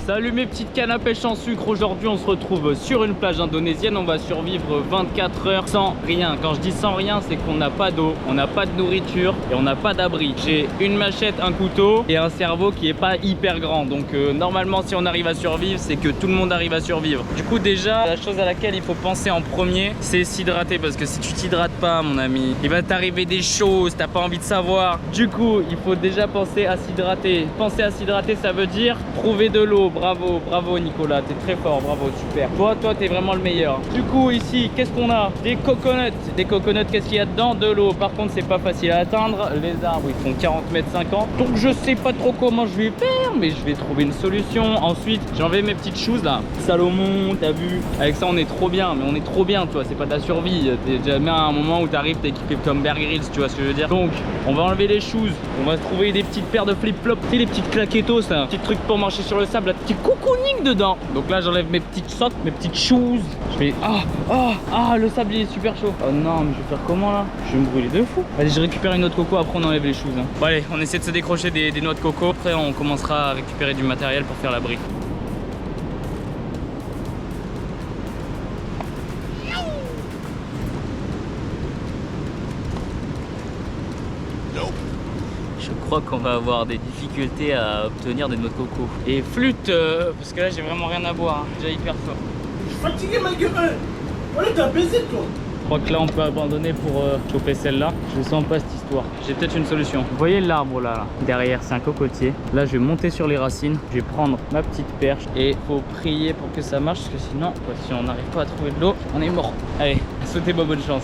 Salut mes petites cannes à pêche en sucre. Aujourd'hui on se retrouve sur une plage indonésienne. On va survivre 24 heures sans rien. Quand je dis sans rien, c'est qu'on n'a pas d'eau, on n'a pas de nourriture et on n'a pas d'abri. J'ai une machette, un couteau et un cerveau qui est pas hyper grand. Donc normalement si on arrive à survivre, c'est que tout le monde arrive à survivre. Du coup déjà, la chose à laquelle il faut penser en premier, c'est s'hydrater. Parce que si tu t'hydrates pas mon ami, il va t'arriver des choses, t'as pas envie de savoir. Du coup il faut déjà penser à s'hydrater. Penser à s'hydrater, ça veut dire trouver de l'eau. Bravo, bravo Nicolas, t'es très fort, bravo, super. Toi t'es vraiment le meilleur. Du coup ici, qu'est-ce qu'on a? Des coconuts. Des coconuts, qu'est-ce qu'il y a dedans? De l'eau. Par contre c'est pas facile à atteindre. Les arbres ils font 40 mètres 50. Donc je sais pas trop comment je vais faire, mais je vais trouver une solution. Ensuite j'enlève mes petites choses là. Salomon, t'as vu? Avec ça on est trop bien, mais on est trop bien, toi, c'est pas ta survie. T'es jamais à un moment où t'arrives, t'es équipé comme Bear Grylls, tu vois ce que je veux dire. Donc on va enlever les shoes, on va trouver des petites paires de flip-flops, tu sais les petites claquetos là, petits trucs pour marcher sur le sable, là, petit cocooning dedans. Donc là j'enlève mes petites sottes, mes petites shoes. Je fais le sable il est super chaud. Oh non, mais je vais faire comment là? Je vais me brûler de fou. Allez, je récupère une noix de coco, après on enlève les shoes hein. Bon allez, on essaie de se décrocher des noix de coco. Après on commencera à récupérer du matériel pour faire l'abri. Je crois qu'on va avoir des difficultés à obtenir des noix de coco. Et flûte, parce que là j'ai vraiment rien à boire, hein. Déjà hyper fort. Je suis fatigué ma gueule. Voilà, t'as baisé toi. Je crois que là on peut abandonner pour choper celle-là. Je sens pas cette histoire. J'ai peut-être une solution. Vous voyez l'arbre là, derrière, c'est un cocotier. Là je vais monter sur les racines. Je vais prendre ma petite perche et faut prier pour que ça marche parce que sinon, si on n'arrive pas à trouver de l'eau, on est mort. Allez, souhaitez-moi bonne chance.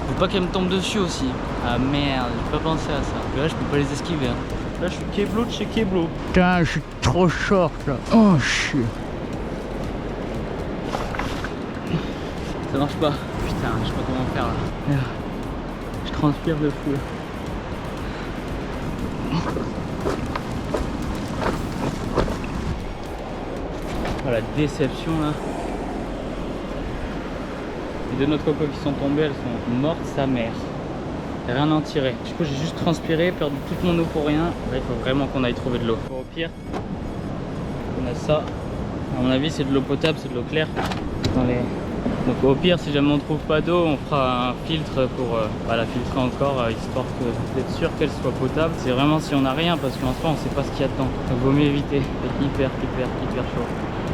Faut pas qu'elle me tombe dessus aussi. Ah merde, j'ai pas pensé à ça. Là je peux pas les esquiver hein. Là je suis Keblo de chez Keblo. Putain, je suis trop short là. Oh, je suis... Ça marche pas. Putain, je sais pas comment faire là. Merde. Je transpire de fou. Oh la déception là. Les deux noix de coco qui sont tombées, elles sont mortes sa mère. Rien à en tirer. Du coup j'ai juste transpiré, perdu toute mon eau pour rien. Là il faut vraiment qu'on aille trouver de l'eau. Au pire, on a ça. À mon avis c'est de l'eau potable, c'est de l'eau claire. Dans les... Donc au pire si jamais on ne trouve pas d'eau, on fera un filtre pour la filtrer encore, histoire d'être sûr qu'elle soit potable. C'est vraiment si on n'a rien, parce qu'en soi on sait pas ce qu'il y a dedans. Donc vaut mieux éviter. C'est hyper chaud.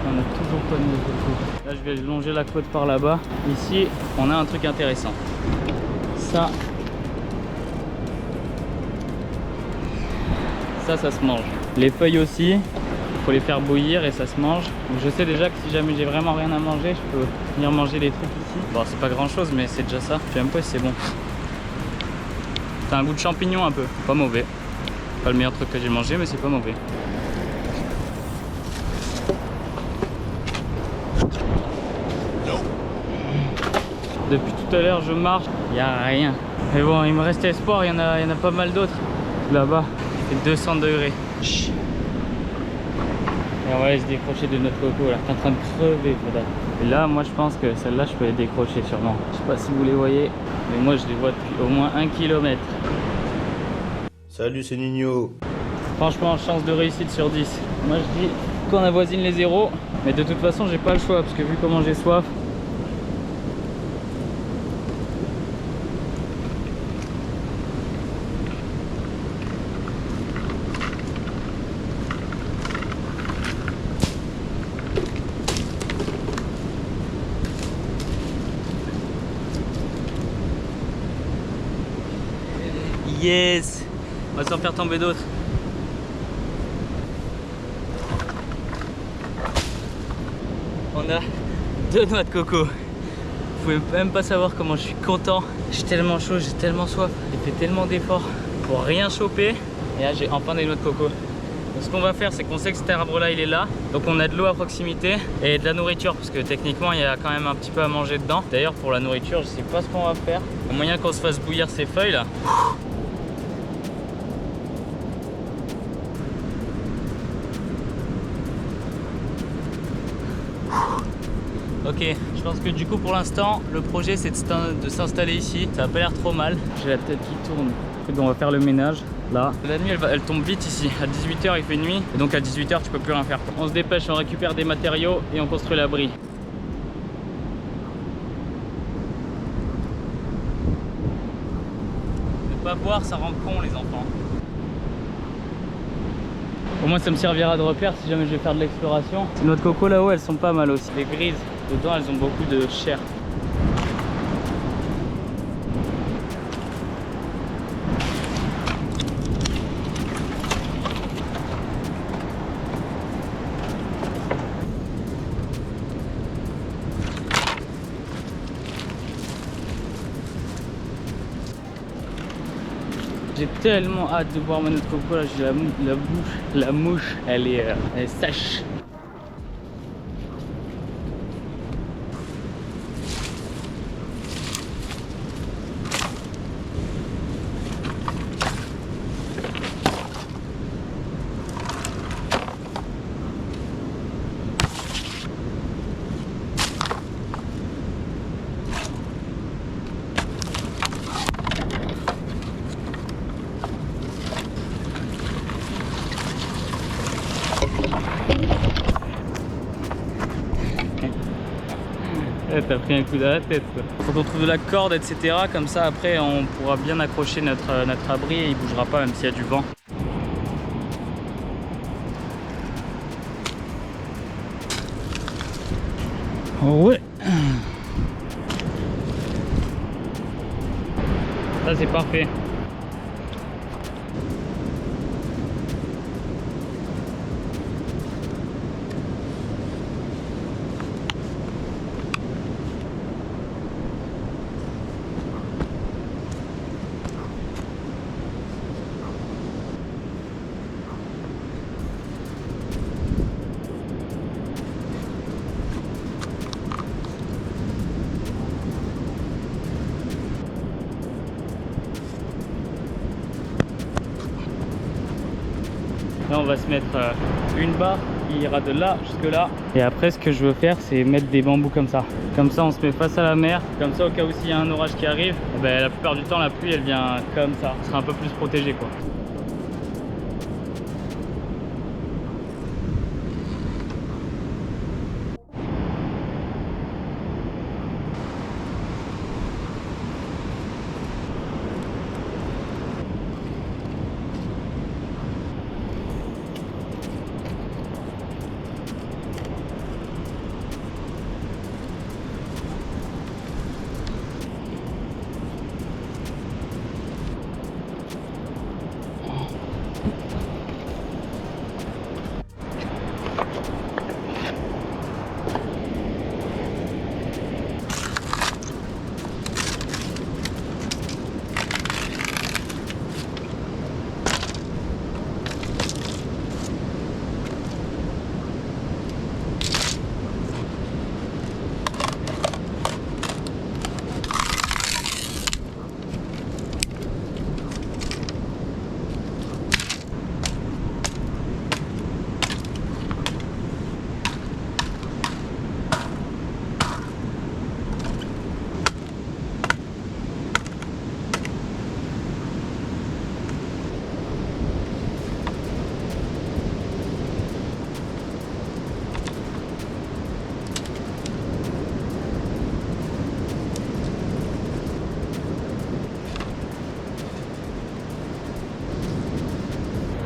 On n'a toujours pas de noix de coco. Là je vais longer la côte par là-bas. Ici on a un truc intéressant. Ça se mange. Les feuilles aussi, il faut les faire bouillir et ça se mange. Donc je sais déjà que si jamais j'ai vraiment rien à manger, je peux venir manger les trucs ici. Bon c'est pas grand chose mais c'est déjà ça. Je sais même pas si c'est bon. C'est un goût de champignon un peu, pas mauvais. Pas le meilleur truc que j'ai mangé mais c'est pas mauvais. Depuis tout à l'heure je marche, il n'y a rien. Mais bon il me reste espoir, il y en a pas mal d'autres. Là-bas, il fait 200 degrés. Et on va aller se décrocher de notre coco là. T'es en train de crever, Foda. Et là, moi je pense que celle-là, je peux les décrocher sûrement. Je sais pas si vous les voyez, mais moi je les vois depuis au moins 1 km. Salut, c'est Nino. Franchement, chance de réussite sur 10. Moi je dis qu'on avoisine les zéros. Mais de toute façon, j'ai pas le choix parce que vu comment j'ai soif. Yes! On va s'en faire tomber d'autres. On a 2 noix de coco. Vous pouvez même pas savoir comment je suis content. J'ai tellement chaud, j'ai tellement soif. J'ai fait tellement d'efforts pour rien choper. Et là j'ai enfin des noix de coco. Donc, ce qu'on va faire, c'est qu'on sait que cet arbre là il est là. Donc on a de l'eau à proximité et de la nourriture. Parce que techniquement il y a quand même un petit peu à manger dedans. D'ailleurs pour la nourriture je sais pas ce qu'on va faire. Il y a moyen qu'on se fasse bouillir ces feuilles là. Ok, je pense que du coup pour l'instant le projet c'est de s'installer ici. Ça a pas l'air trop mal. J'ai la tête qui tourne. Donc on va faire le ménage. là. La nuit elle tombe vite ici, à 18 h il fait nuit et donc à 18 h tu peux plus rien faire. On se dépêche, on récupère des matériaux et on construit l'abri. Ne pas boire ça rend con les enfants. Au moins ça me servira de repère si jamais je vais faire de l'exploration. Ces noix de coco là-haut elles sont pas mal aussi. Les grises, dedans elles ont beaucoup de chair. J'ai tellement hâte de boire ma noix de coco là, j'ai la mouche, elle est sèche. T'as pris un coup dans la tête quoi. Faut qu'on trouve de la corde etc. Comme ça après on pourra bien accrocher notre abri et il bougera pas même s'il y a du vent. Ouais. Ça c'est parfait. Là on va se mettre une barre qui ira de là jusque là. Et après ce que je veux faire c'est mettre des bambous comme ça. Comme ça on se met face à la mer. Comme ça au cas où s'il y a un orage qui arrive, ben, la plupart du temps la pluie elle vient comme ça. On sera un peu plus protégé quoi.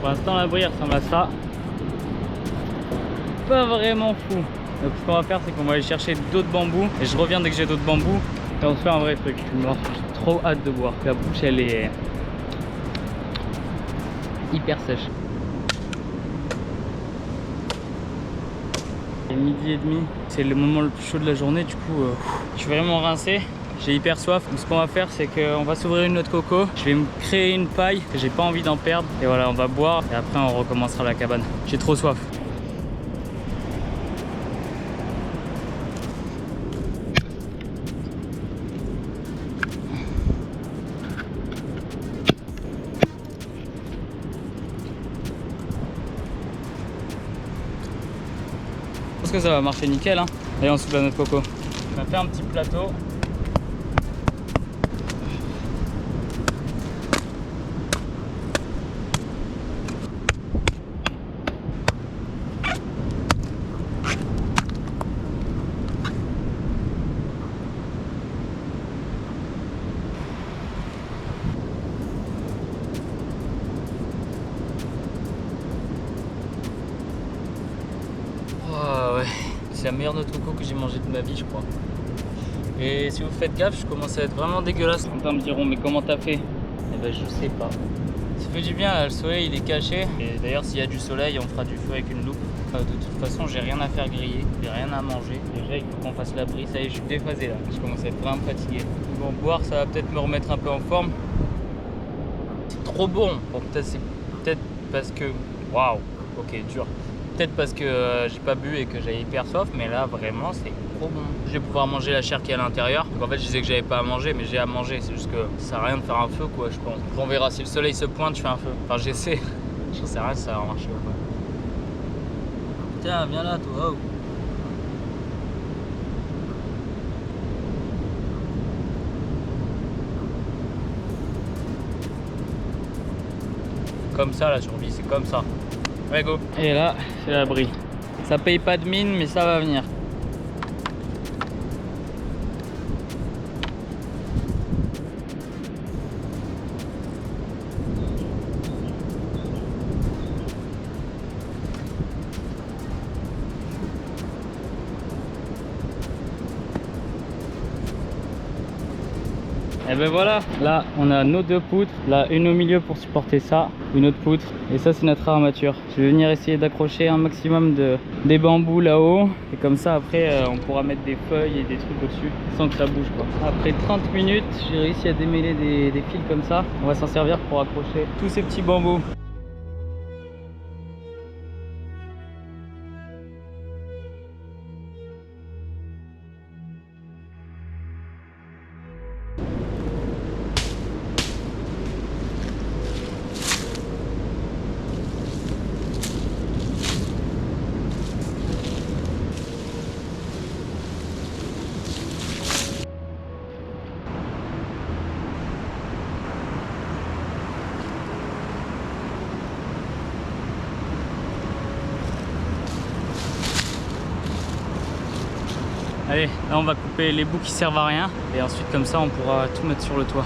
Pour l'instant l'abri ressemble à ça. Pas vraiment fou. Donc ce qu'on va faire c'est qu'on va aller chercher d'autres bambous. Et je reviens dès que j'ai d'autres bambous. Et on se fait un vrai truc. J'ai trop hâte de boire. La bouche elle est hyper sèche. Il est 12h30. C'est le moment le plus chaud de la journée. Du coup je suis vraiment rincé. J'ai hyper soif, donc ce qu'on va faire c'est qu'on va s'ouvrir une noix de coco. Je vais me créer une paille, j'ai pas envie d'en perdre. Et voilà, on va boire et après on recommencera la cabane. J'ai trop soif. Je pense que ça va marcher nickel hein. Allez on s'ouvre la noix de coco. On va faire un petit plateau. la meilleure noix de coco que j'ai mangée de ma vie, je crois. Et si vous faites gaffe, je commence à être vraiment dégueulasse. Certains me diront, mais comment t'as fait? Eh ben, je sais pas. Ça fait du bien là, le soleil il est caché. Et d'ailleurs, s'il y a du soleil, on fera du feu avec une loupe. De toute façon, j'ai rien à faire griller, j'ai rien à manger. Déjà, il faut qu'on fasse l'abri. Ça y est, je suis déphasé là. Je commence à être vraiment fatigué. Bon, boire, ça va peut-être me remettre un peu en forme. C'est trop bon. Bon, c'est peut-être parce que. Waouh, ok, dur. Peut-être parce que j'ai pas bu et que j'avais hyper soif, mais là, vraiment, c'est trop bon. Je vais pouvoir manger la chair qui est à l'intérieur. Donc en fait, je disais que j'avais pas à manger, mais j'ai à manger. C'est juste que ça sert à rien de faire un feu, quoi, je pense. On verra si le soleil se pointe, je fais un feu. Enfin, j'essaie. J'en sais rien si ça va marcher ou pas. Tiens, viens là, toi. Oh. Comme ça la survie, c'est comme ça. Ouais, go. Et là, c'est l'abri. Ça paye pas de mine, mais ça va venir. Et ben voilà, là on a nos deux poutres, là une au milieu pour supporter ça, une autre poutre, et ça c'est notre armature. Je vais venir essayer d'accrocher un maximum des bambous là-haut, et comme ça après on pourra mettre des feuilles et des trucs au-dessus sans que ça bouge quoi. Après 30 minutes, j'ai réussi à démêler des fils comme ça, on va s'en servir pour accrocher tous ces petits bambous. Allez, là on va couper les bouts qui servent à rien et ensuite comme ça on pourra tout mettre sur le toit.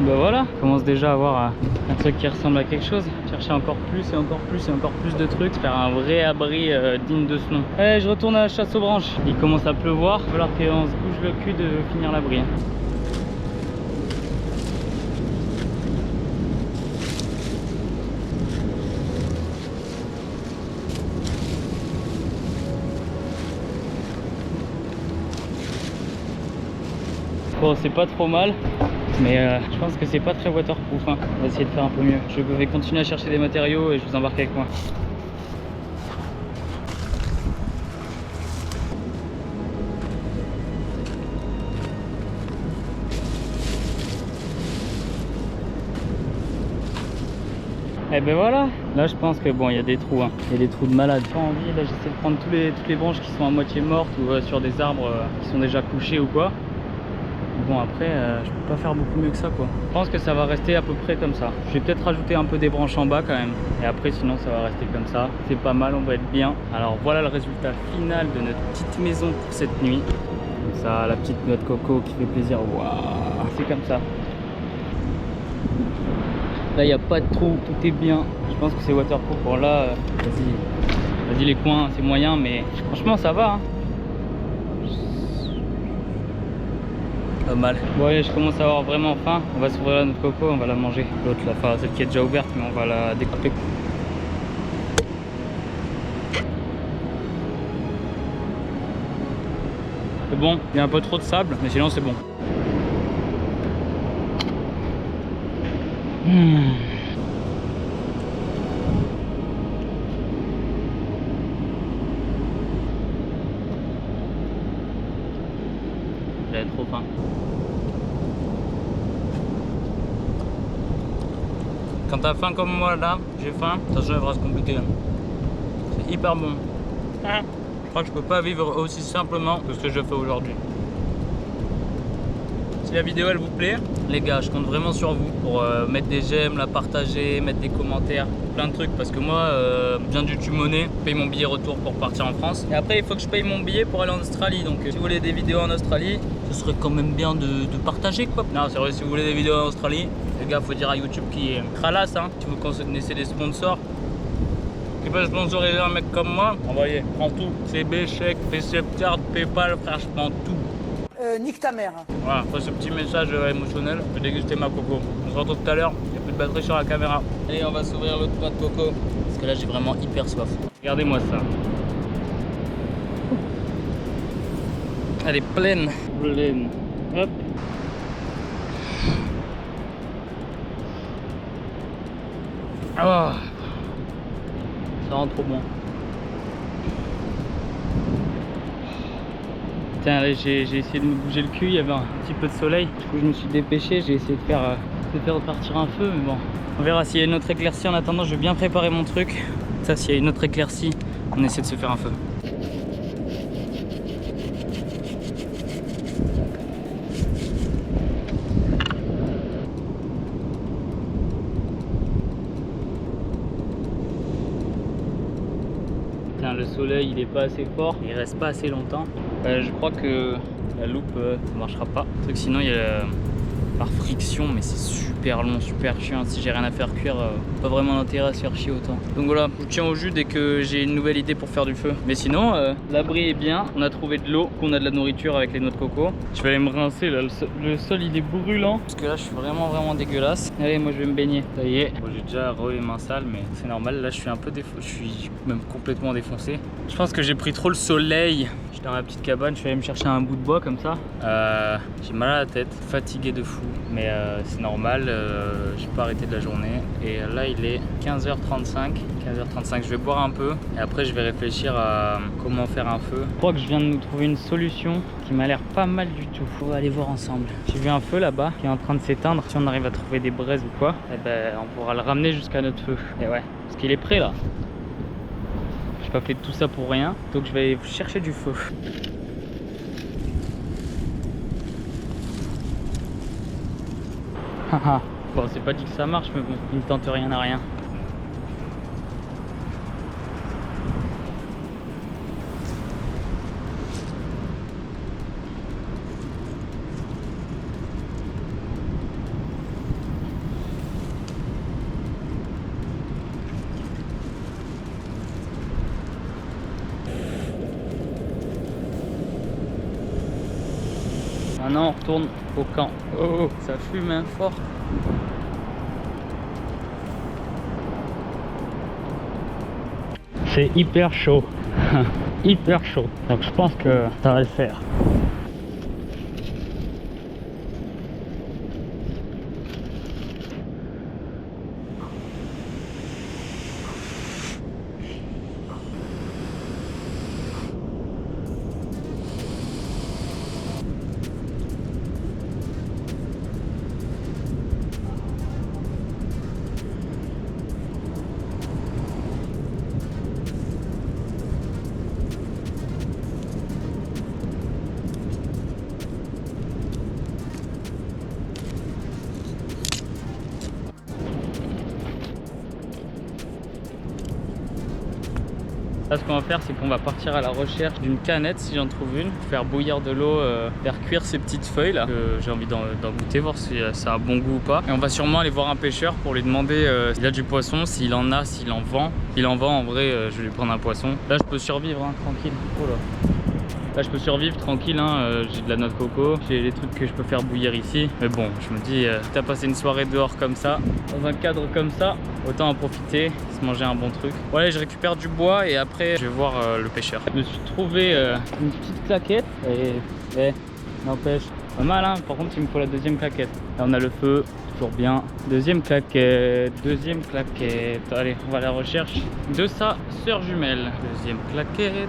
Bah voilà, on commence déjà à avoir un truc qui ressemble à quelque chose. Chercher encore plus et encore plus et encore plus de trucs, faire un vrai abri digne de ce nom. Allez, je retourne à la chasse aux branches. Il commence à pleuvoir, il va falloir qu'on se bouge le cul de finir l'abri. Bon, c'est pas trop mal. Mais je pense que c'est pas très waterproof, hein. On va essayer de faire un peu mieux. Je vais continuer à chercher des matériaux et je vous embarque avec moi. Et ben voilà, là je pense que bon, il y a des trous, hein. Il y a des trous de malade. Pas envie, là j'essaie de prendre toutes les branches qui sont à moitié mortes ou sur des arbres qui sont déjà couchés ou quoi. Bon après je peux pas faire beaucoup mieux que ça quoi. Je pense que ça va rester à peu près comme ça. Je vais peut-être rajouter un peu des branches en bas quand même. Et après sinon ça va rester comme ça. C'est pas mal, on va être bien. Alors voilà le résultat final de notre petite maison pour cette nuit. Comme ça, la petite noix de coco qui fait plaisir. Waouh, c'est comme ça. Là il n'y a pas de trou, tout est bien. Je pense que c'est waterproof. Bon là, vas-y les coins c'est moyen mais franchement ça va hein. Pas mal. Bon allez, je commence à avoir vraiment faim. On va s'ouvrir notre coco, on va la manger. L'autre là, enfin celle qui est déjà ouverte, mais on va la découper. C'est bon, il y a un peu trop de sable, mais sinon c'est bon. J'avais trop faim. Quand t'as faim comme moi là, j'ai faim, attention il va se compliquer. C'est hyper bon. Je crois que je peux pas vivre aussi simplement que ce que je fais aujourd'hui. Si la vidéo elle vous plaît, les gars, je compte vraiment sur vous pour mettre des j'aime, la partager, mettre des commentaires, plein de trucs. Parce que moi, je viens du YouTube Money, je paye mon billet retour pour partir en France. Et après, il faut que je paye mon billet pour aller en Australie. Donc si vous voulez des vidéos en Australie, ce serait quand même bien de partager quoi. Non, c'est vrai, si vous voulez des vidéos en Australie, les gars, faut dire à YouTube qui est cralasse. Hein. Si vous connaissez des sponsors qui peuvent sponsoriser un mec comme moi, envoyez, prends tout. CB, chèque, PCF card, PayPal, frère, je prends tout. Nique ta mère. Voilà, après ce petit message émotionnel, je vais déguster ma coco. On se retrouve tout à l'heure, il n'y a plus de batterie sur la caméra. Allez, on va s'ouvrir l'autre noix de coco. Parce que là, j'ai vraiment hyper soif. Regardez-moi ça. Elle est pleine. Pleine. Hop. Oh. Ça rend trop bon. Putain, j'ai essayé de me bouger le cul, il y avait un petit peu de soleil. Du coup, je me suis dépêché, j'ai essayé de faire partir un feu, mais bon. On verra s'il y a une autre éclaircie. En attendant, je vais bien préparer mon truc. Ça, s'il y a une autre éclaircie, on essaie de se faire un feu. Putain, le soleil, il est pas assez fort, il reste pas assez longtemps. Je crois que la loupe ne marchera pas. Truc, sinon, il y a par friction, mais c'est super long, super chiant. Si j'ai rien à faire cuire, pas vraiment d'intérêt à se faire chier autant. Donc voilà, je vous tiens au jus dès que j'ai une nouvelle idée pour faire du feu. Mais sinon, l'abri est bien. On a trouvé de l'eau, qu'on a de la nourriture avec les noix de coco. Je vais aller me rincer là, le sol il est brûlant. Parce que là, je suis vraiment dégueulasse. Allez, moi je vais me baigner. Ça y est. Bon, j'ai déjà les mains sales, mais c'est normal. Là, je suis un peu je suis même complètement défoncé. Je pense que j'ai pris trop le soleil. J'étais dans ma petite cabane, je suis allé me chercher un bout de bois comme ça. J'ai mal à la tête, fatigué de fou. Mais c'est normal, j'ai pas arrêté de la journée. Et là, il est 15h35. 15h35, je vais boire un peu. Et après, je vais réfléchir à comment faire un feu. Je crois que je viens de nous trouver une solution qui m'a l'air pas mal du tout. On va aller voir ensemble. J'ai vu un feu là-bas qui est en train de s'éteindre. Si on arrive à trouver des braises ou quoi, eh ben, on pourra le ramener jusqu'à notre feu. Et ouais, parce qu'il est prêt là. J'ai pas fait tout ça pour rien, donc je vais chercher du feu. Bon, c'est pas dit que ça marche, mais bon, il ne tente rien à rien. Maintenant, on retourne au camp. Oh, ça fume hein, fort. C'est hyper chaud. Hyper chaud. Donc je pense que ça va le faire. Là, ce qu'on va faire, c'est qu'on va partir à la recherche d'une canette, si j'en trouve une, faire bouillir de l'eau, faire cuire ces petites feuilles là. J'ai envie d'en goûter, voir si ça a un bon goût ou pas. Et on va sûrement aller voir un pêcheur pour lui demander s'il a du poisson, s'il en a, s'il en vend. S'il en vend, en vrai, je vais lui prendre un poisson. Là, je peux survivre, hein, tranquille. Oh là. Là, je peux survivre tranquille, hein. J'ai de la noix de coco, j'ai des trucs que je peux faire bouillir ici. Mais bon, je me dis, t'as passé une soirée dehors comme ça, dans un cadre comme ça, autant en profiter, se manger un bon truc. Bon, allez, je récupère du bois et après, je vais voir le pêcheur. Je me suis trouvé une petite claquette et n'empêche, pas mal, hein. Par contre, il me faut la deuxième claquette. Là, on a le feu. Toujours bien. Deuxième claquette. Allez, on va à la recherche de sa sœur jumelle. Deuxième claquette.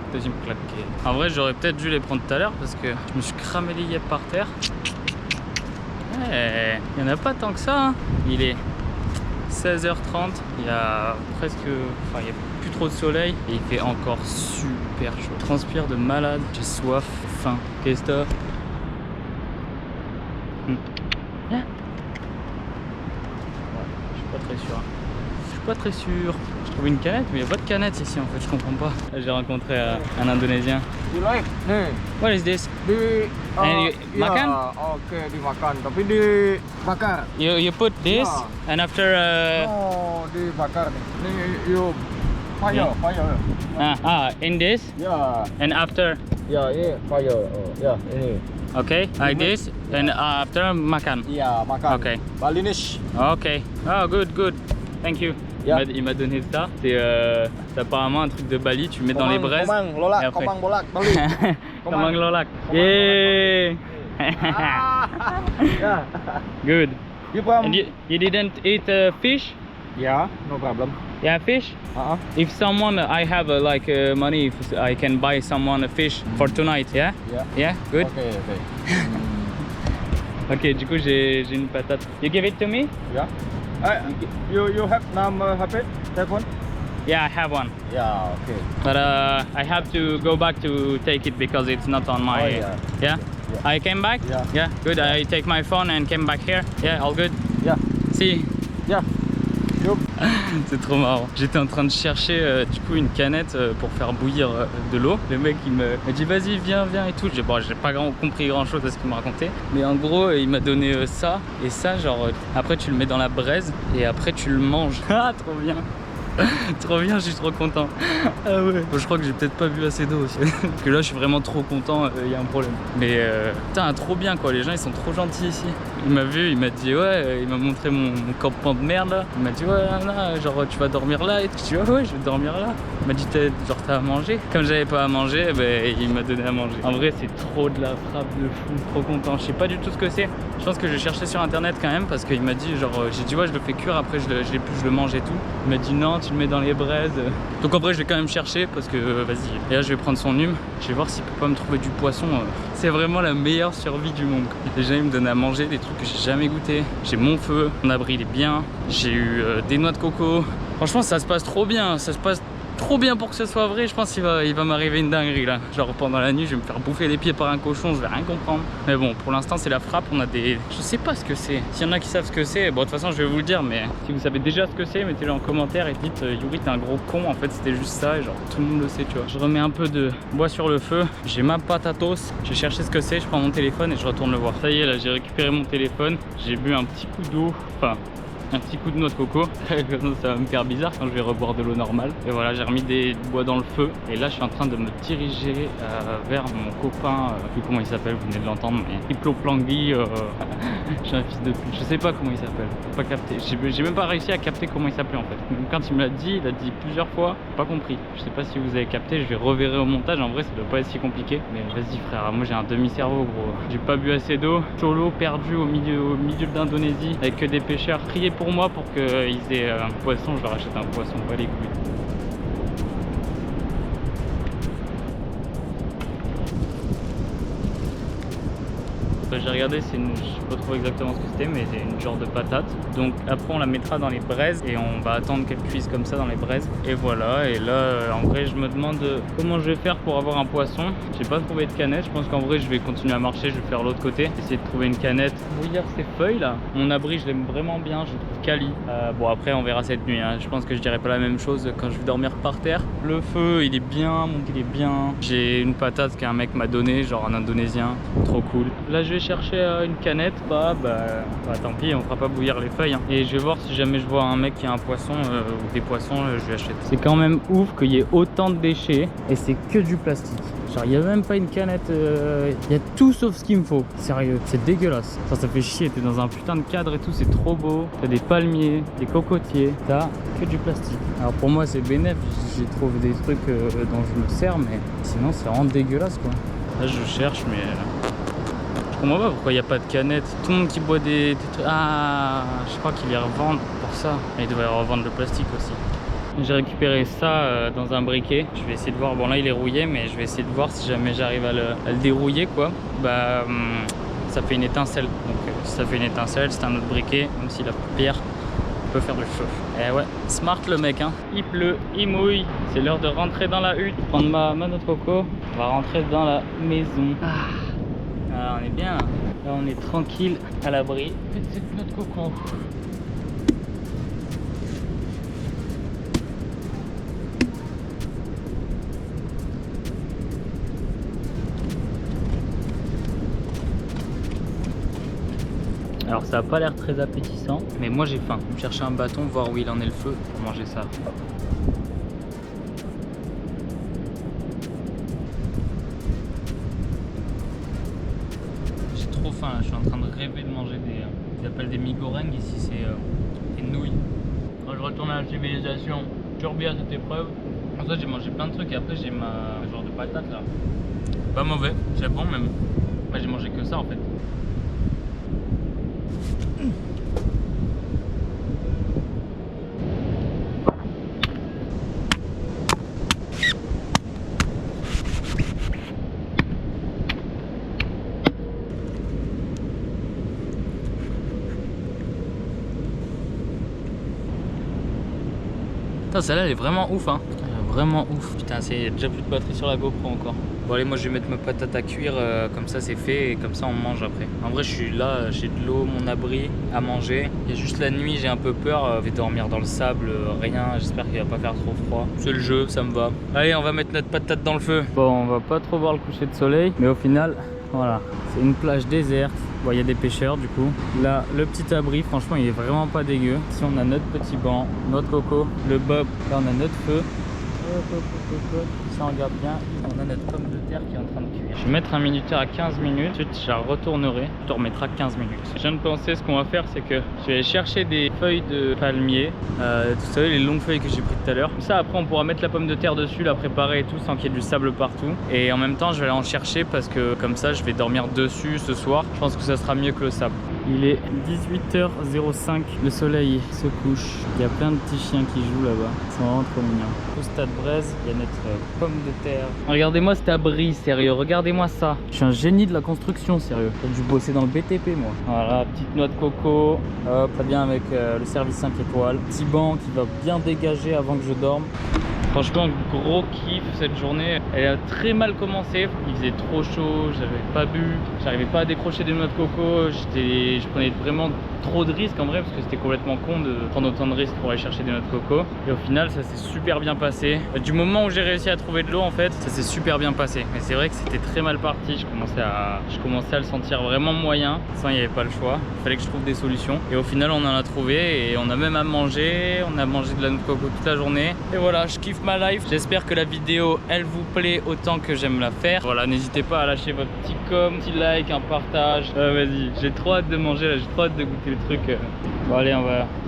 En vrai, j'aurais peut-être dû les prendre tout à l'heure parce que je me suis cramé les yeux par terre. Ouais, il n'y en a pas tant que ça, hein. Il est 16h30. Il y a presque... Enfin, il n'y a plus trop de soleil. Et il fait encore super chaud. Je transpire de malade. J'ai soif, faim. Qu'est-ce que t'as ? pas très sûr. Je trouve une canette, mais il n'y a pas de canette ici en fait, je comprends pas. J'ai rencontré un Indonésien. You like? Nih, What is this? di And makan? Oke, dimakan, tapi dibakar. You put this Yeah. and after Oh, dibakar nih. Nih, you fire. in this Ya, and after. ya, ini fire. Oh, ya, ini. Okay, like this and after makan. Iya, makan. Okay. Balinese. Ok. Oh, good. Thank you. Yeah. Il m'a donné ça. C'est apparemment un truc de Bali. Tu mets dans les braises. Komang, lolak, et après- komang bolak, Bali. Komang lolak. Yeah. Ya. Good. You from? And you didn't eat fish? Yeah, no problem. Yeah, fish. If someone I have money, if I can buy someone a fish for tonight. Yeah. Yeah. Yeah. Good. Okay. Ok. Du coup j'ai une patate. You give it to me? Yeah. You have number HP telephone? Yeah, I have one. Yeah, okay. But I have to go back to take it because it's not on my. Oh, yeah. Yeah? Yeah. I came back. Yeah. Yeah. Good. I take my phone and came back here. Yeah. All good. Yeah. Si. Yeah. You. C'est trop marrant. J'étais en train de chercher du coup une canette pour faire bouillir de l'eau. Le mec il me dit vas-y viens et tout. J'ai pas compris grand chose à ce qu'il me racontait. Mais en gros il m'a donné ça et ça genre après tu le mets dans la braise et après tu le manges. Ah trop bien. Trop bien, je suis trop content. Ah ouais. Je crois que j'ai peut-être pas bu assez d'eau aussi. Parce que là je suis vraiment trop content, il y a un problème. Mais putain trop bien quoi, les gens ils sont trop gentils ici. Il m'a vu, il m'a dit ouais, il m'a montré mon campement de merde là. Il m'a dit ouais là, genre tu vas dormir là et tout. Je dis ouais je vais dormir là. Il m'a dit t'as à manger. Comme j'avais pas à manger, ben, il m'a donné à manger. En vrai c'est trop de la frappe de fou, trop content. Je sais pas du tout ce que c'est. Je pense que je vais chercher sur internet quand même parce qu'il m'a dit genre j'ai dit ouais je le fais cuire après je le mange et tout. Il m'a dit non tu le mets dans les braises. Donc en vrai je vais quand même chercher parce que vas-y. Et là je vais prendre son hume. Je vais voir s'il peut pas me trouver du poisson. C'est vraiment la meilleure survie du monde. Déjà il me donne à manger des trucs que j'ai jamais goûté. J'ai mon feu, mon abri il est bien. J'ai eu des noix de coco. Franchement ça se passe trop bien. Ça se passe trop bien pour que ce soit vrai. Je pense qu'il va m'arriver une dinguerie là. Genre pendant la nuit je vais me faire bouffer les pieds par un cochon, je vais rien comprendre. Mais bon pour l'instant c'est la frappe. On a des... Je sais pas ce que c'est. S'il y en a qui savent ce que c'est, bon de toute façon je vais vous le dire. Mais si vous savez déjà ce que c'est, mettez-le en commentaire et dites Yuri t'es un gros con. En fait c'était juste ça et genre tout le monde le sait tu vois. Je remets un peu de bois sur le feu. J'ai ma patatos. J'ai cherché ce que c'est. Je prends mon téléphone et je retourne le voir. Ça y est là j'ai récupéré mon téléphone. J'ai bu un petit coup d'eau. Enfin un petit coup de noix de coco. Ça va me faire bizarre quand je vais reboire de l'eau normale. Et voilà, j'ai remis des bois dans le feu. Et là, je suis en train de me diriger vers mon copain. Je sais plus comment il s'appelle, vous venez de l'entendre, mais Diploplangui. Je suis un fils de pute. Je sais pas comment il s'appelle. Pas capté. J'ai même pas réussi à capter comment il s'appelait en fait. Même quand il me l'a dit, il a dit plusieurs fois. Pas compris. Je sais pas si vous avez capté. Je vais reverrai au montage. En vrai, ça doit pas être si compliqué. Mais vas-y, frère. Moi, j'ai un demi-cerveau, gros. J'ai pas bu assez d'eau. Solo, perdu au milieu de l'Indonésie avec que des pêcheurs. Priez pour moi pour qu'ils aient un poisson, je leur achète un poisson, pas les couilles. J'ai regardé, je sais pas trop exactement ce que c'était, mais c'est une genre de patate. Donc après on la mettra dans les braises et on va attendre qu'elle cuise comme ça dans les braises. Et voilà, et là en vrai je me demande comment je vais faire pour avoir un poisson. J'ai pas trouvé de canette, je pense qu'en vrai je vais continuer à marcher, je vais faire l'autre côté, essayer de trouver une canette. Bouillir ces feuilles là. Mon abri je l'aime vraiment bien, je le trouve quali. Bon après on verra cette nuit, hein. Je pense que je dirais pas la même chose quand je vais dormir par terre. Le feu il est bien, mon il est bien. J'ai une patate qu'un mec m'a donné, genre un indonésien, trop cool. Là je vais chercher une canette, bah tant pis, on fera pas bouillir les feuilles hein. Et je vais voir si jamais je vois un mec qui a un poisson ou des poissons, je lui achète. C'est quand même ouf qu'il y ait autant de déchets et c'est que du plastique. Genre il n'y a même pas une canette, il y a tout sauf ce qu'il me faut. Sérieux, c'est dégueulasse. Ça fait chier, t'es dans un putain de cadre et tout, c'est trop beau. T'as des palmiers, des cocotiers, t'as que du plastique. Alors pour moi c'est bénéf, j'ai trouvé des trucs dont je me sers, mais sinon c'est vraiment dégueulasse quoi. Là je cherche mais... Je comprends pas pourquoi il n'y a pas de canette. Tout le monde qui boit des trucs... Ah, je crois qu'ils les revendent pour ça. Ils devraient revendre le plastique aussi. J'ai récupéré ça dans un briquet. Je vais essayer de voir. Bon là il est rouillé, mais je vais essayer de voir si jamais j'arrive à le dérouiller quoi. Bah ça fait une étincelle. Donc si ça fait une étincelle, c'est un autre briquet. Même s'il a pierre, on peut faire du feu. Eh ouais, smart le mec hein. Il pleut, il mouille. C'est l'heure de rentrer dans la hutte. Prendre ma noix de coco. On va rentrer dans la maison. Ah, on est bien là. Là on est tranquille à l'abri. Petite noix de coco. Alors ça a pas l'air très appétissant, mais moi j'ai faim. Je vais chercher un bâton, voir où il en est le feu pour manger ça. J'ai trop faim là, je suis en train de rêver de manger des... ils appellent des mi-gorengs, ici c'est des nouilles. Quand je retourne à la civilisation, survie à cette épreuve. En fait j'ai mangé plein de trucs et après j'ai ma genre de patate là. Pas mauvais, c'est bon même. Moi j'ai mangé que ça en fait. Putain, celle-là elle est vraiment ouf hein. Vraiment ouf. Putain, c'est déjà plus de batterie sur la GoPro encore. Bon allez, moi je vais mettre ma patate à cuire, comme ça c'est fait et comme ça on mange après. En vrai je suis là, j'ai de l'eau, mon abri à manger. Il y a juste la nuit, j'ai un peu peur, je vais dormir dans le sable, rien, j'espère qu'il va pas faire trop froid. C'est le jeu, ça me va. Allez, on va mettre notre patate dans le feu. Bon, on va pas trop voir le coucher de soleil, mais au final, voilà, c'est une plage déserte. Bon, il y a des pêcheurs du coup. Là, le petit abri, franchement, il est vraiment pas dégueu. Ici, on a notre petit banc, notre coco, le bob. Là, on a notre feu. Ça, on regarde bien. On a notre pomme de terre qui est en train de cuire. Je vais mettre un minuteur à 15 minutes. Ensuite, je la retournerai. Tu remettras 15 minutes. Je viens de penser, ce qu'on va faire, c'est que je vais chercher des feuilles de palmier. Vous savez, les longues feuilles que j'ai prises tout à l'heure. Ça, après, on pourra mettre la pomme de terre dessus, la préparer et tout, sans qu'il y ait du sable partout. Et en même temps, je vais aller en chercher parce que comme ça, je vais dormir dessus ce soir. Je pense que ça sera mieux que le sable. Il est 18h05, le soleil se couche. Il y a plein de petits chiens qui jouent là-bas. Ils sont vraiment trop mignons. Au stade Braise, il y a notre pomme de terre. Regardez-moi cet abri, sérieux, regardez-moi ça. Je suis un génie de la construction, sérieux. J'ai dû bosser dans le BTP, moi. Voilà, petite noix de coco. Hop, ça vient avec le service 5 étoiles. Petit banc qui va bien dégager avant que je dorme. Franchement, gros kiff cette journée. Elle a très mal commencé. Il faisait trop chaud, j'avais pas bu, j'arrivais pas à décrocher des noix de coco. Je prenais vraiment trop de risques en vrai parce que c'était complètement con de prendre autant de risques pour aller chercher des noix de coco. Et au final, ça s'est super bien passé. Du moment où j'ai réussi à trouver de l'eau, en fait, ça s'est super bien passé. Mais c'est vrai que c'était très mal parti. Je commençais à le sentir vraiment moyen. Sans, il n'y avait pas le choix. Il fallait que je trouve des solutions. Et au final, on en a trouvé et on a même à manger. On a mangé de la noix de coco toute la journée. Et voilà, je kiffe ma life. J'espère que la vidéo elle vous plaît autant que j'aime la faire. Voilà, n'hésitez pas à lâcher votre petit petit like, un partage. Vas-y, j'ai trop hâte de manger là, j'ai trop hâte de goûter le truc. Bon allez,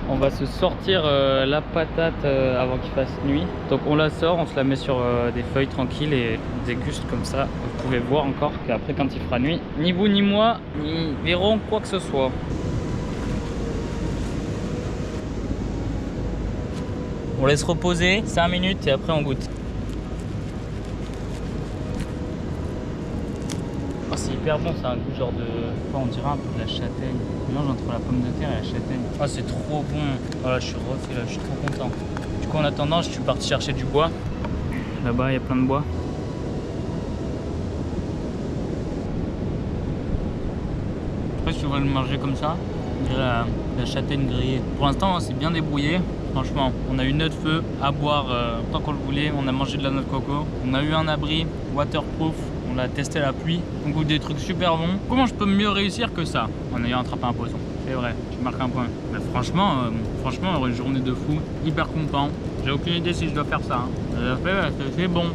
on va se sortir la patate avant qu'il fasse nuit. Donc on la sort, on se la met sur des feuilles tranquilles et on déguste comme ça. Vous pouvez voir encore qu'après quand il fera nuit, ni vous ni moi ni verrons quoi que ce soit. On laisse reposer 5 minutes et après on goûte. Oh, c'est hyper bon, ça a un goût genre de... on dirait un peu de la châtaigne. Mélange entre la pomme de terre et la châtaigne. Oh, c'est trop bon. Voilà, je suis refait là, je suis trop content. Du coup en attendant, je suis parti chercher du bois. Là-bas, il y a plein de bois. Après, si vous voulez le manger comme ça, on dirait la châtaigne grillée. Pour l'instant, c'est bien débrouillé. Franchement, on a eu notre feu à boire tant qu'on le voulait. On a mangé de la noix de coco. On a eu un abri waterproof. On l'a testé à la pluie. On goûte des trucs super bons. Comment je peux mieux réussir que ça en ayant attrapé un poisson? C'est vrai, je marque un point. Mais franchement, une journée de fou. Hyper content. J'ai aucune idée si je dois faire ça. C'est bon.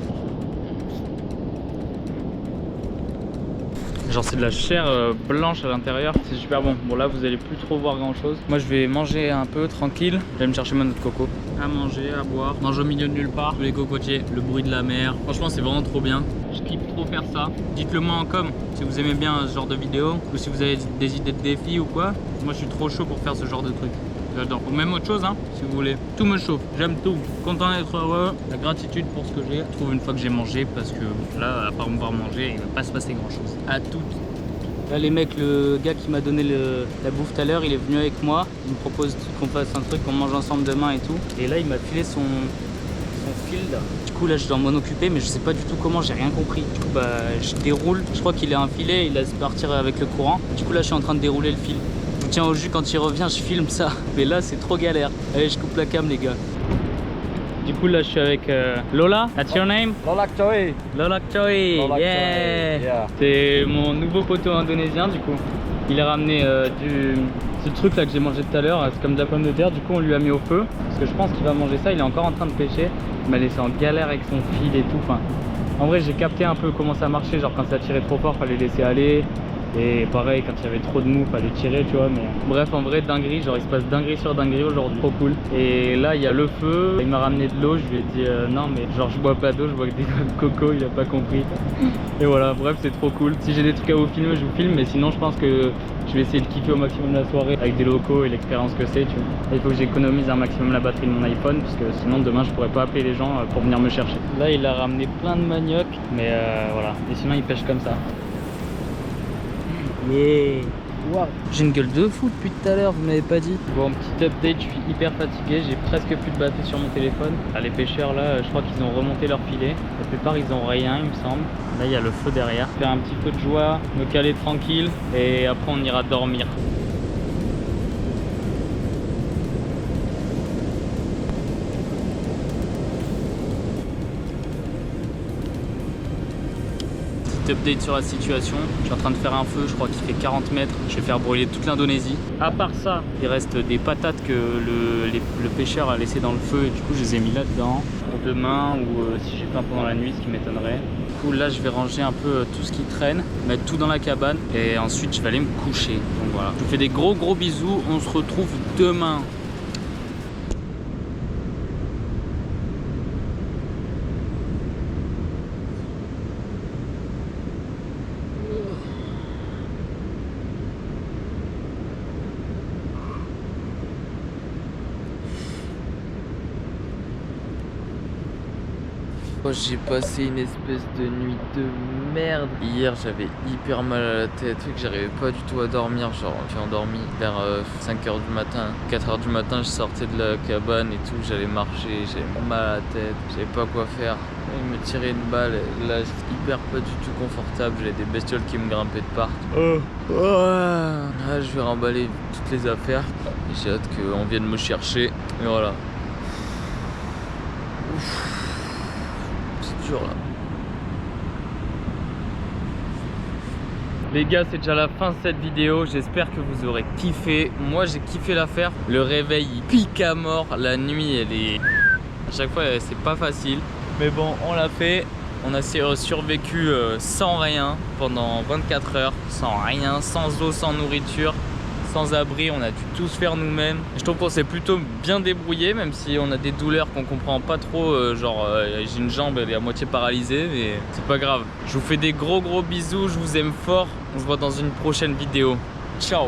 Genre c'est de la chair blanche à l'intérieur, c'est super bon. Bon là vous allez plus trop voir grand chose. Moi je vais manger un peu tranquille. Je vais me chercher ma noix de coco. À manger, à boire. Mange au milieu de nulle part. Les cocotiers, le bruit de la mer. Franchement c'est vraiment trop bien. Je kiffe trop faire ça. Dites-le moi en com si vous aimez bien ce genre de vidéo. Ou si vous avez des idées de défis ou quoi. Moi je suis trop chaud pour faire ce genre de truc. J'adore. Ou même autre chose hein, si vous voulez. Tout me chauffe, j'aime tout. Content d'être heureux, la gratitude pour ce que j'ai. Je trouve une fois que j'ai mangé parce que là, à part me voir manger, il va pas se passer grand chose. À toutes. Là les mecs, le gars qui m'a donné la bouffe tout à l'heure, il est venu avec moi. Il me propose qu'on fasse un truc, qu'on mange ensemble demain et tout. Et là il m'a filé son fil là. Du coup là je dois m'en occuper mais je sais pas du tout comment, j'ai rien compris. Du coup bah je déroule. Je crois qu'il a un filet, il laisse partir avec le courant. Du coup là je suis en train de dérouler le fil. Je tiens au jus, quand il revient je filme ça. Mais là c'est trop galère. Allez je coupe la cam les gars. Du coup là je suis avec Lola. That's your name? Lola Choi. Lola Choi. Lola Yeah. Choi, yeah. C'est mon nouveau poteau indonésien du coup. Il a ramené ce truc là que j'ai mangé tout à l'heure, c'est comme de la pomme de terre, du coup on lui a mis au feu parce que je pense qu'il va manger ça. Il est encore en train de pêcher, il m'a laissé en galère avec son fil et tout. Enfin, en vrai j'ai capté un peu comment ça marchait, genre quand ça tirait trop fort fallait laisser aller, et pareil quand il y avait trop de mou fallait tirer, tu vois. Mais bref, en vrai dinguerie, genre il se passe dinguerie sur dinguerie aujourd'hui, trop cool. Et là il y a le feu, il m'a ramené de l'eau, je lui ai dit non mais genre je bois pas d'eau, je bois que des noix de coco, il a pas compris. Et voilà, bref c'est trop cool. Si j'ai des trucs à vous filmer je vous filme, mais sinon je pense que je vais essayer de kiffer au maximum la soirée avec des locaux et l'expérience que c'est, tu vois. Il faut que j'économise un maximum la batterie de mon iPhone parce que sinon demain je pourrais pas appeler les gens pour venir me chercher. Là il a ramené plein de manioc, mais voilà, et sinon il pêche comme ça. Yeah. Wow. J'ai une gueule de fou depuis tout à l'heure, vous m'avez pas dit. Bon, petit update, je suis hyper fatigué, j'ai presque plus de batterie sur mon téléphone. Ah, les pêcheurs là, je crois qu'ils ont remonté leur filet. La plupart ils ont rien, il me semble. Là il y a le feu derrière. Faire un petit peu de joie, me caler tranquille et après on ira dormir. Update sur la situation, je suis en train de faire un feu, je crois qu'il fait 40 mètres, je vais faire brûler toute l'Indonésie. À part ça, il reste des patates que le pêcheur a laissé dans le feu et du coup je les ai mis là-dedans pour demain ou si j'ai faim pendant la nuit, ce qui m'étonnerait. Du coup là je vais ranger un peu tout ce qui traîne, mettre tout dans la cabane et ensuite je vais aller me coucher. Donc voilà, je vous fais des gros bisous, on se retrouve demain. J'ai passé une espèce de nuit de merde. Hier j'avais hyper mal à la tête, que j'arrivais pas du tout à dormir. Genre j'ai endormi vers 5h du matin, 4h du matin je sortais de la cabane et tout, j'allais marcher, j'avais mal à la tête, j'avais pas quoi faire. Il me tirait une balle, là j'étais hyper pas du tout confortable, j'avais des bestioles qui me grimpaient de partout. Là je vais remballer toutes les affaires, j'ai hâte qu'on vienne me chercher, et voilà. Ouf. Là. Les gars, c'est déjà la fin de cette vidéo, j'espère que vous aurez kiffé. Moi j'ai kiffé la faire, le réveil il pique à mort, la nuit elle est... À chaque fois c'est pas facile, mais bon on l'a fait. On a survécu sans rien pendant 24 heures, sans rien, sans eau, sans nourriture, sans abri, on a dû tout se faire nous-mêmes. Je trouve qu'on s'est plutôt bien débrouillé, même si on a des douleurs qu'on comprend pas trop, genre j'ai une jambe elle est à moitié paralysée, mais c'est pas grave. Je vous fais des gros bisous, je vous aime fort, on se voit dans une prochaine vidéo. Ciao.